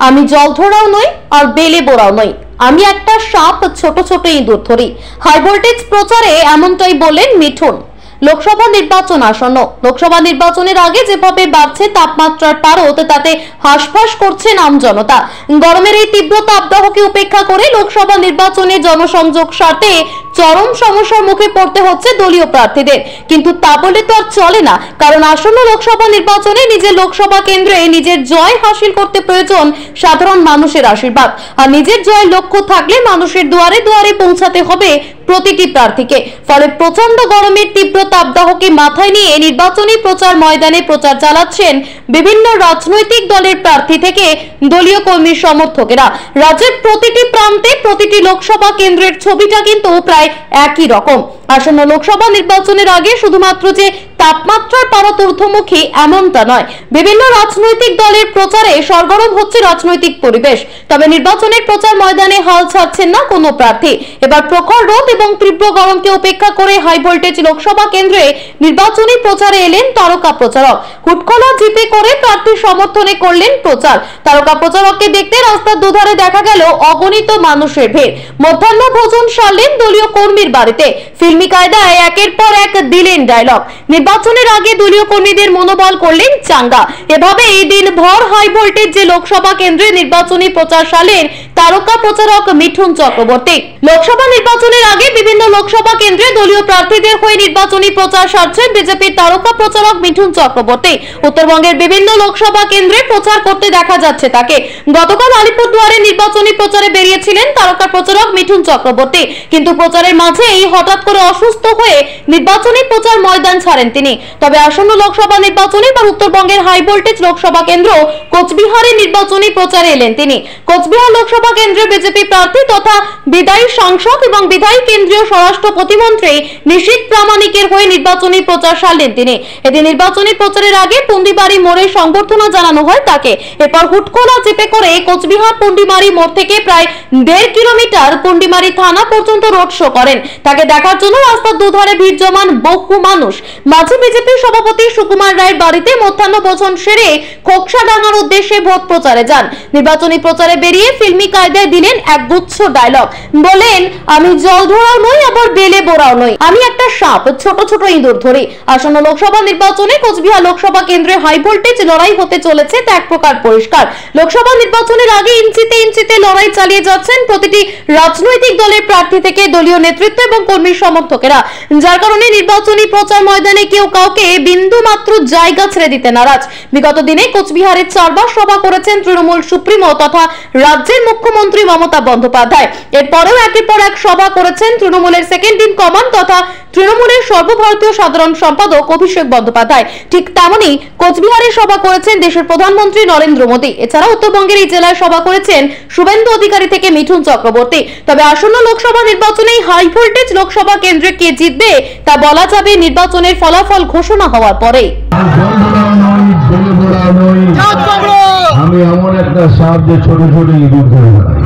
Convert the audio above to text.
আমি জল ধরাও নই আর বেলে বোড়াও নই, আমি একটা সাপ ছোট ছোট ইঁদুর ধরি। হাই ভোল্টেজ প্রচারে এমনটাই বলেন মিঠুন। লোকসভা নির্বাচন আসন্ন। লোকসভা নির্বাচনের আগে যেভাবে বাড়ছে তাপমাত্রার পারদ, তাতে হাঁসফাঁস করছে আমজনতা। গরমের এই তীব্র তাপদাহকে উপেক্ষা করে লোকসভা নির্বাচনে জনসংযোগ স্বার্থে চরম সমস্যার মুখে পড়তে হচ্ছে দলীয় প্রার্থীদের। কিন্তু তা বলে তো আর চলে না, কারণ আসন্ন লোকসভা নির্বাচনে নিজের লোকসভা কেন্দ্রে নিজের জয় হাসিল করতে প্রয়োজন সাধারণ মানুষের আশীর্বাদ। আর নিজের জয়ের লক্ষ্য থাকলে মানুষের দুয়ারে দুয়ারে পৌঁছাতে হবে প্রতিটি প্রার্থীকে। ফলে প্রচন্ড গরমের তীব্র তাপদাহকে মাথায় নিয়ে নির্বাচনী প্রচার ময়দানে প্রচার চালাচ্ছেন বিভিন্ন রাজনৈতিক দলের প্রার্থী থেকে দলীয় কর্মী সমর্থকেরা। রাজ্যের প্রতিটি প্রান্তে প্রতিটি লোকসভা কেন্দ্রের ছবিটা কিন্তু প্রায় একই রকম। আসন্ন লোকসভা নির্বাচনের আগে শুধুমাত্র যে তাপমাত্রার পারদ ঊর্ধ্বমুখী এমনটা নয়, বিভিন্ন রাজনৈতিক দলের প্রচারে সরগরম হচ্ছে রাজনৈতিক পরিবেশ। তবে নির্বাচনের প্রচার ময়দানে হাল ছাড়ছেন না কোনো প্রার্থী। এবার প্রখর রোদ এবং তীব্র গরমকে উপেক্ষা করে হাই ভোল্টেজ লোকসভা কেন্দ্রে নির্বাচনী প্রচারে এলেন তারকা প্রচারক। হুটখোলা জিপে করে প্রার্থী সমর্থনে করলেন প্রচার। তারকা প্রচারককে দেখতে রাস্তার দুধারে দেখা গেল অগণিত মানুষের ভিড়। মধ্যাহ্ন ভোজন সারলেন দলীয় কর্মীর বাড়িতে। ফিল্মি কায়দায় একের পর এক দিলেন ডায়লগ। নির্বাচনের আগে দলীয় কর্মীদের মনোবল করলেন চাঙ্গা। এভাবে এই দিন ভর হাই ভোল্টেজ যে লোকসভা কেন্দ্রে নির্বাচনী প্রচার সারলেন তারকা প্রচারক মিঠুন চক্রবর্তী। লোকসভা নির্বাচনের আগে বিভিন্ন লোকসভা কেন্দ্রে দলীয় প্রার্থীদের হয়ে নির্বাচনী প্রচার সারছেন বিজেপির তারকা প্রচারক মিঠুন চক্রবর্তী। উত্তরবঙ্গের বিভিন্ন লোকসভা কেন্দ্রে প্রচার করতে দেখা যাচ্ছে তাকে। গতকাল আলিপুরদুয়ারে নির্বাচনী প্রচারে বেরিয়েছিলেন তারকা প্রচারক মিঠুন চক্রবর্তী, কিন্তু প্রচারের মাঝেই হঠাৎ করে অসুস্থ হয়ে নির্বাচনী প্রচার ময়দান ছাড়েন তিনি। তবে আসন্ন লোকসভা নির্বাচনে বা উত্তরবঙ্গের হাই ভোল্টেজ লোকসভা কেন্দ্র কোচবিহারে নির্বাচনী প্রচারে এলেন তিনি। কোচবিহার লোকসভা কেন্দ্রে বিজেপি প্রার্থী তথা বিদায়ী সাংসদ এবং বিদায়ী কেন্দ্রীয় স্বরাষ্ট্র প্রতিমন্ত্রী নিশীথ প্রামাণিকের হয়ে নির্বাচনী প্রচার সারলেন তিনি। এদিন নির্বাচনী প্রচারের আগে পুন্ডিবাড়ি মোড়ে সংবর্ধনা জানানো হয় তাকে। এরপর হুটখোলা চেপে করে কোচবিহার পুন্ডিমারি মোড় থেকে প্রায় 1.5 কিলোমিটার পুন্ডিমারি থানা পর্যন্ত রোড শো করেন। তাকে দেখার জন্য রাস্তার দুধারে ভিড় জমান বহু মানুষ। মাঝে বিজেপি সভাপতি সুকুমার রায়ের বাড়িতে মধ্যাহ্ন ভোজন সেরে খোকসাডাঙ্গার উদ্দেশ্যে ভোট প্রচারে যান। নির্বাচনী প্রচারে বেরিয়ে ফিল্মি কায়দায় দিলেন একগুচ্ছ ডায়লগ। বলেন, আমি জল ধরাও নই আবার বেলে বোড়াও নই, আমি একটা সাপ ছোট ছোট ইঁদুর ধরি। আসন্ন লোকসভা নির্বাচনে কোচবিহার লোকসভা কেন্দ্রে হাই ভোল্টেজ লড়াই হতে চলেছে তা এক প্রকার পরিষ্কার। লোকসভা নির্বাচনের আগে ইঞ্চিতে ইঞ্চিতে লড়াই চালিয়ে যাচ্ছেন প্রতিটি রাজনৈতিক দলের প্রার্থী থেকে দলীয় নেতৃত্ব এবং কর্মী সমর্থকেরা, যার কারণে নির্বাচনী প্রচার ময়দানে কেউ কাউকে বিন্দু মাত্র জায়গা ছেড়ে দিতে নারাজ। বিগত দিনে কোচবিহারে 4 বার সভা করেছেন তৃণমূল সুপ্রিমো তথা রাজ্যের মুখ্যমন্ত্রী মমতা বন্দ্যোপাধ্যায়। এরপরেও একের পর এক সভা করেছেন তৃণমূলের সেকেন্ড ইন কমান্ড তথা তৃণমূলের সর্বভারতীয় সাধারণ সম্পাদক অভিষেক বন্দ্যোপাধ্যায়। ঠিক তেমনি কোচবিহারে সভা করেছেন দেশের প্রধানমন্ত্রী নরেন্দ্র মোদী। এছাড়া উত্তরবঙ্গের এই জেলায় সভা করেছেন শুভেন্দু অধিকারী থেকে মিঠুন চক্রবর্তী। তবে আসন্ন লোকসভা নির্বাচনে হাই ভোল্টেজ লোকসভা কেন্দ্রে কে জিতবে তা বলা যাবে নির্বাচনের ফলাফল ঘোষণা হওয়ার পরে। আমি এমন একটা সাপ যে ছোট ছোট ইঁদুর ধরে বেড়াই।